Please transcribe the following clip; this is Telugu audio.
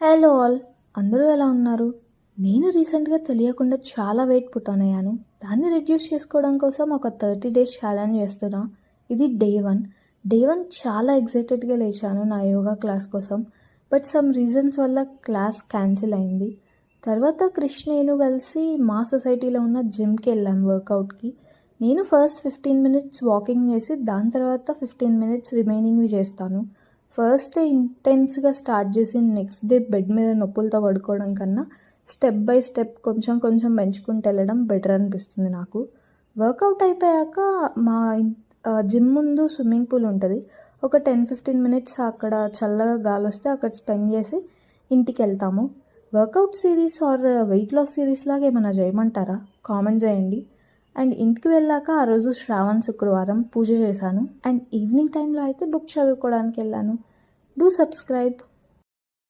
హలో ఆల్, అందరూ ఎలా ఉన్నారు? నేను రీసెంట్గా తెలియకుండా చాలా వెయిట్ పుట్ ఆన్ అయ్యాను. దాన్ని రెడ్యూస్ చేసుకోవడం కోసం ఒక 30 డేస్ ఛాలెంజ్ చేస్తున్నా. ఇది డే 1 చాలా ఎగ్జైటెడ్గా లేచాను నా యోగా క్లాస్ కోసం. బట్ సమ్ రీజన్స్ వల్ల క్లాస్ క్యాన్సిల్ అయింది. తర్వాత నేను కలిసి మా సొసైటీలో ఉన్న జిమ్కి వెళ్ళాం వర్కౌట్కి. నేను ఫస్ట్ 15 మినిట్స్ వాకింగ్ చేసి దాని తర్వాత 15 మినిట్స్ రిమైనింగ్వి చేస్తాను. ఫస్ట్ డే ఇంటెన్స్గా స్టార్ట్ చేసి నెక్స్ట్ డే బెడ్ మీద నొప్పులతో పడుకోవడం కన్నా స్టెప్ బై స్టెప్ కొంచెం కొంచెం పెంచుకుంటూ వెళ్ళడం బెటర్ అనిపిస్తుంది నాకు. వర్కౌట్ అయిపోయాక మా జిమ్ ముందు స్విమ్మింగ్ పూల్ ఉంటుంది. ఒక 10-15 మినిట్స్ అక్కడ చల్లగా గాలి వస్తే అక్కడ స్పెండ్ చేసి ఇంటికి వెళ్తాము. Workout series or weight loss series లాగా ఏమైనా చేయమంటారా? కామెంట్ చేయండి. అండ్ ఇంటికి వెళ్ళాక ఆ రోజు శ్రావణ శుక్రవారం పూజ చేశాను. అండ్ ఈవినింగ్ టైంలో అయితే బుక్ చదువుకోవడానికి వెళ్ళాను. Do subscribe.